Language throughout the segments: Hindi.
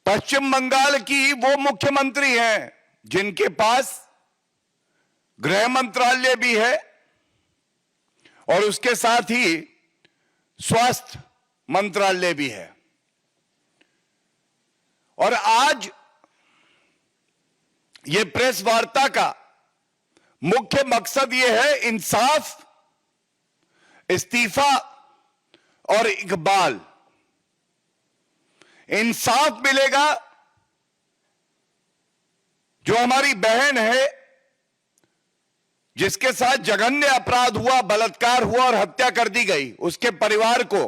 पश्चिम बंगाल की वो मुख्यमंत्री हैं जिनके पास गृह मंत्रालय भी है और उसके साथ ही स्वास्थ्य मंत्रालय भी है। और आज ये प्रेस वार्ता का मुख्य मकसद ये है इंसाफ, इस्तीफा और इकबाल। इंसाफ मिलेगा जो हमारी बहन है जिसके साथ जघन्य अपराध हुआ, बलात्कार हुआ और हत्या कर दी गई, उसके परिवार को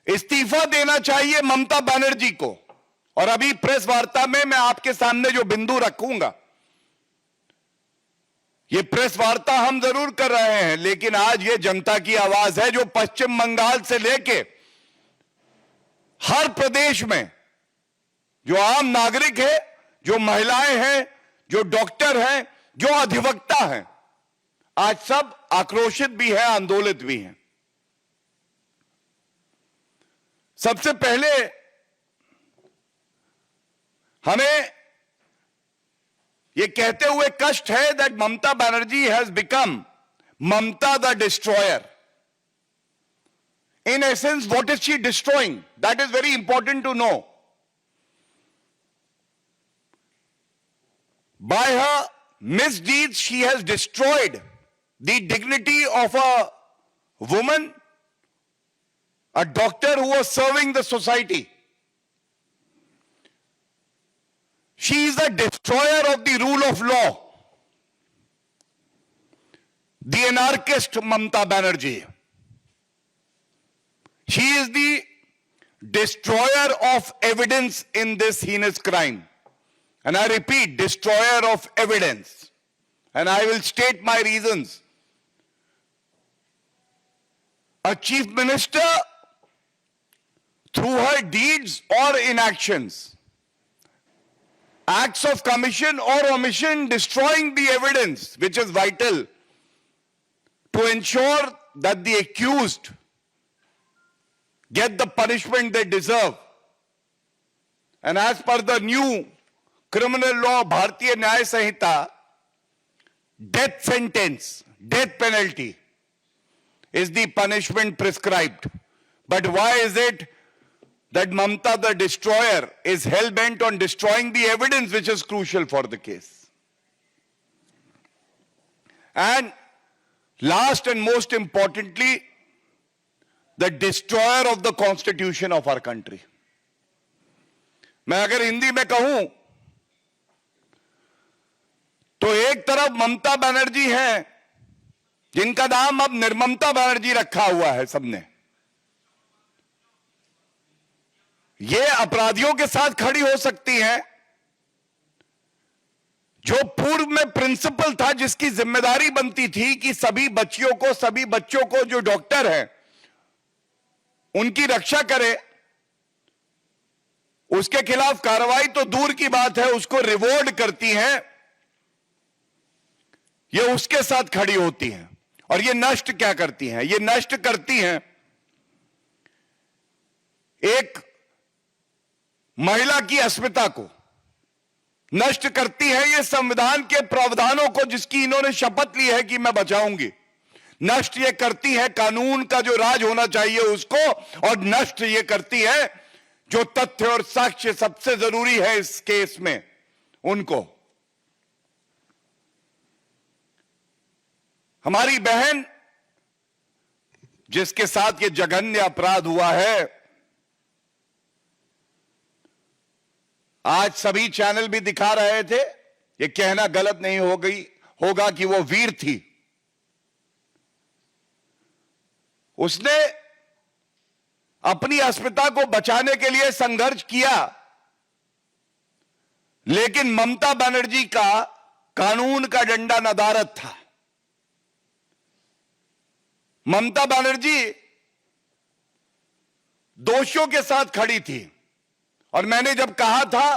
इस्तीफा देना चाहिए ममता बनर्जी को। और अभी प्रेस वार्ता में मैं आपके सामने जो बिंदु रखूंगा, ये प्रेस वार्ता हम जरूर कर रहे हैं, लेकिन आज ये जनता की आवाज है जो पश्चिम बंगाल से लेके हर प्रदेश में जो आम नागरिक है, जो महिलाएं हैं, जो डॉक्टर हैं, जो अधिवक्ता हैं, आज सब आक्रोशित भी हैं, आंदोलित भी हैं। सबसे पहले हमें यह कहते हुए कष्ट है that Mamata Banerjee has become Mamata the destroyer. In essence, what is she destroying? That is very important to know. By her misdeeds, she has destroyed the dignity of a woman, a doctor who was serving the society. She is the destroyer of the rule of law. The anarchist Mamata Banerjee. She is the destroyer of evidence in this heinous crime. And I repeat, destroyer of evidence. And I will state my reasons. A chief minister, through her deeds or inactions, acts of commission or omission, destroying the evidence, which is vital to ensure that the accused get the punishment they deserve. And as per the new criminal law, Bharatiya Nyaya Sanhita, death sentence, death penalty is the punishment prescribed. But why is it that Mamata the destroyer is hell-bent on destroying the evidence which is crucial for the case? And last and most importantly, the destroyer of the constitution of our country. मैं अगर हिंदी में कहूं तो एक तरफ ममता बनर्जी हैं जिनका नाम अब निर्ममता बनर्जी रखा हुआ है सबने। ये अपराधियों के साथ खड़ी हो सकती हैं जो पूर्व में प्रिंसिपल था, जिसकी जिम्मेदारी बनती थी कि सभी बच्चों को जो डॉक्टर हैं उनकी रक्षा करे, उसके खिलाफ कार्रवाई तो दूर की बात है, उसको रिवॉर्ड करती हैं, ये उसके साथ खड़ी होती हैं। और ये नष्ट क्या करती हैं? ये नष्ट करती हैं एक महिला की अस्मिता को, नष्ट करती है ये संविधान के प्रावधानों को जिसकी इन्होंने शपथ ली है कि मैं बचाऊंगी, नष्ट ये करती है कानून का जो राज होना चाहिए उसको, और नष्ट ये करती है जो तथ्य और साक्ष्य सबसे जरूरी है इस केस में उनको। हमारी बहन जिसके साथ ये जघन्य अपराध हुआ है, आज सभी चैनल भी दिखा रहे थे, ये कहना गलत नहीं होगा कि वो वीर थी। उसने अपनी अस्मिता को बचाने के लिए संघर्ष किया, लेकिन ममता बनर्जी का कानून का डंडा नदारद था। ममता बनर्जी दोषियों के साथ खड़ी थी, और मैंने जब कहा था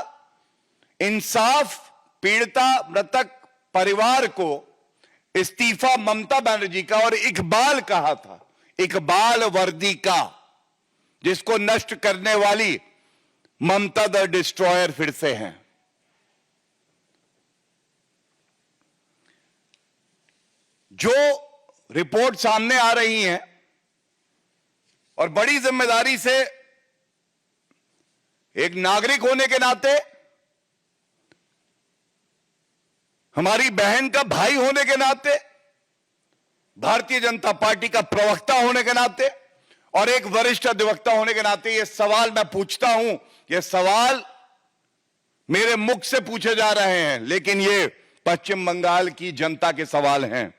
इंसाफ, पीड़िता मृतक परिवार को इस्तीफा ममता बनर्जी का और इकबाल कहा था, इकबाल वर्दी का, जिसको नष्ट करने वाली ममता द डिस्ट्रॉयर फिर से हैं। जो रिपोर्ट सामने आ रही हैं और बड़ी जिम्मेदारी से एक नागरिक होने के नाते, हमारी बहन का भाई होने के नाते, भारतीय जनता पार्टी का प्रवक्ता होने के नाते और एक वरिष्ठ अधिवक्ता होने के नाते यह सवाल मैं पूछता हूं। यह सवाल मेरे मुख से पूछे जा रहे हैं, लेकिन ये पश्चिम बंगाल की जनता के सवाल हैं।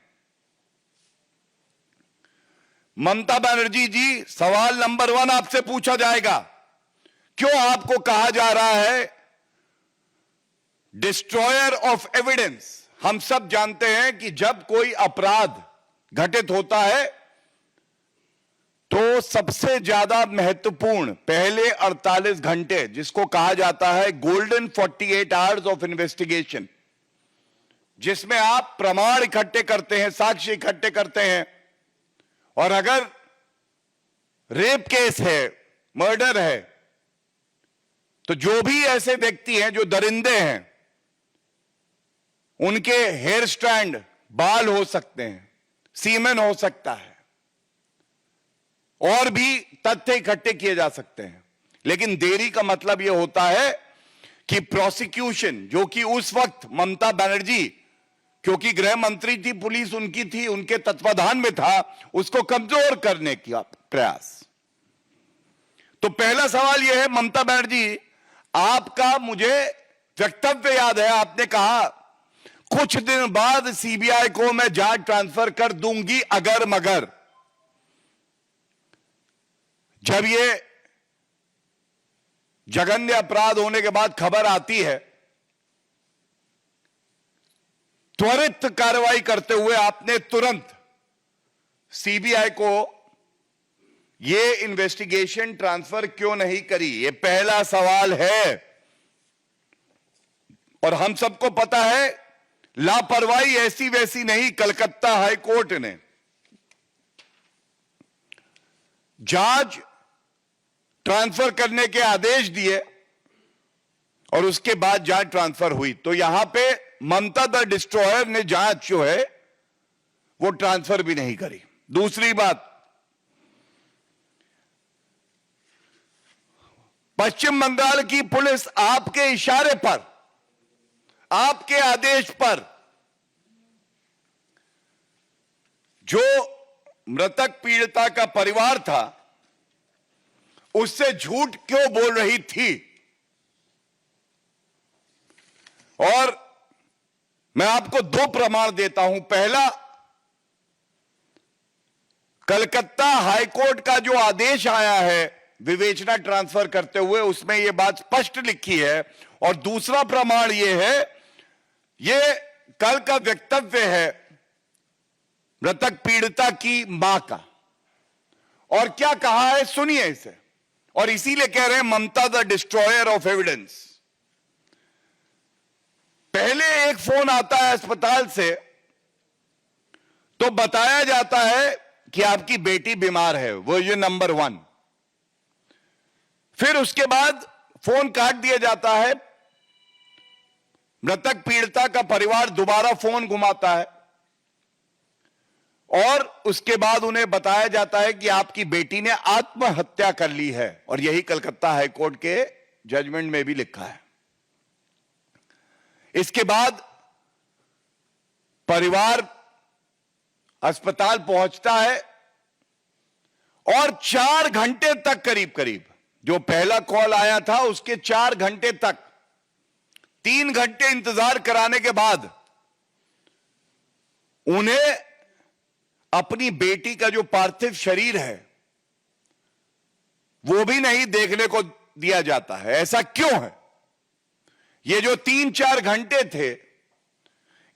ममता बनर्जी जी, सवाल नंबर 1 आपसे पूछा जाएगा, क्यों आपको कहा जा रहा है डिस्ट्रॉयर ऑफ एविडेंस? हम सब जानते हैं कि जब कोई अपराध घटित होता है तो सबसे ज्यादा महत्वपूर्ण पहले 48 घंटे, जिसको कहा जाता है गोल्डन 48 आवर्स ऑफ इन्वेस्टिगेशन, जिसमें आप प्रमाण इकट्ठे करते हैं, साक्ष्य इकट्ठे करते हैं, और अगर रेप केस है, मर्डर है, तो जो भी ऐसे व्यक्ति हैं जो दरिंदे हैं, उनके हेयर स्ट्रैंड, बाल हो सकते हैं, सीमेन हो सकता है, और भी तथ्य इकट्ठे किए जा सकते हैं। लेकिन देरी का मतलब यह होता है कि प्रोसिक्यूशन, जो कि उस वक्त ममता बनर्जी, क्योंकि गृह मंत्री थी, पुलिस उनकी थी, उनके तत्वाधान में था, उसको कमजोर करने का प्रयास। तो पहला सवाल यह है, ममता बनर्जी, आपका मुझे वक्तव्य याद है, आपने कहा कुछ दिन बाद सीबीआई को मैं जांच ट्रांसफर कर दूंगी अगर मगर। जब ये जघन्य अपराध होने के बाद खबर आती है, त्वरित कार्रवाई करते हुए आपने तुरंत सीबीआई को यह इन्वेस्टिगेशन ट्रांसफर क्यों नहीं करी? यह पहला सवाल है। और हम सबको पता है, लापरवाही ऐसी वैसी नहीं, कलकत्ता हाई कोर्ट ने जांच ट्रांसफर करने के आदेश दिए और उसके बाद जांच ट्रांसफर हुई। तो यहां पे ममता द डिस्ट्रॉयर ने जांच जो है वो ट्रांसफर भी नहीं करी। दूसरी बात, पश्चिम बंगाल की पुलिस आपके इशारे पर, आपके आदेश पर, जो मृतक पीड़िता का परिवार था उससे झूठ क्यों बोल रही थी? और मैं आपको 2 प्रमाण देता हूं। पहला, कलकत्ता हाईकोर्ट का जो आदेश आया है विवेचना ट्रांसफर करते हुए, उसमें यह बात स्पष्ट लिखी है। और दूसरा प्रमाण यह है, यह कल का वक्तव्य है मृतक पीड़िता की मां का। और क्या कहा है सुनिए इसे। और इसीलिए कह रहे हैं ममता द डिस्ट्रॉयर ऑफ एविडेंस। पहले एक फोन आता है अस्पताल से, तो बताया जाता है कि आपकी बेटी बीमार है, वर्जन नंबर 1। फिर उसके बाद फोन काट दिया जाता है, मृतक पीड़िता का परिवार दोबारा फोन घुमाता है और उसके बाद उन्हें बताया जाता है कि आपकी बेटी ने आत्महत्या कर ली है। और यही कलकत्ता हाईकोर्ट के जजमेंट में भी लिखा है। इसके बाद परिवार अस्पताल पहुंचता है और 4 घंटे तक, करीब करीब जो पहला कॉल आया था उसके 4 घंटे तक, 3 घंटे इंतजार कराने के बाद उन्हें अपनी बेटी का जो पार्थिव शरीर है वो भी नहीं देखने को दिया जाता है। ऐसा क्यों है? ये जो 3-4 घंटे थे,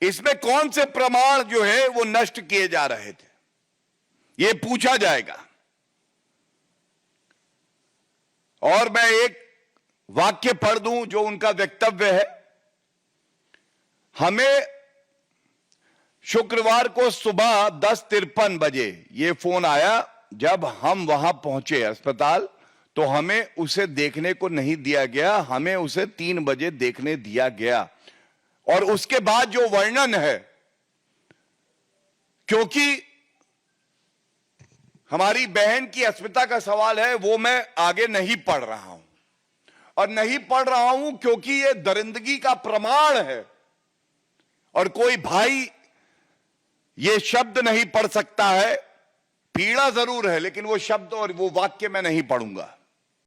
इसमें कौन से प्रमाण जो है वो नष्ट किए जा रहे थे, ये पूछा जाएगा। और मैं एक वाक्य पढ़ दूं जो उनका वक्तव्य है। हमें शुक्रवार को सुबह 10:53 बजे ये फोन आया। जब हम वहां पहुंचे अस्पताल, तो हमें उसे देखने को नहीं दिया गया, हमें उसे 3 बजे देखने दिया गया। और उसके बाद जो वर्णन है, क्योंकि हमारी बहन की अस्मिता का सवाल है, वो मैं आगे नहीं पढ़ रहा हूं। और नहीं पढ़ रहा हूं क्योंकि ये दरिंदगी का प्रमाण है, और कोई भाई ये शब्द नहीं पढ़ सकता है। पीड़ा जरूर है, लेकिन वो शब्द और वो वाक्य मैं नहीं पढ़ूंगा।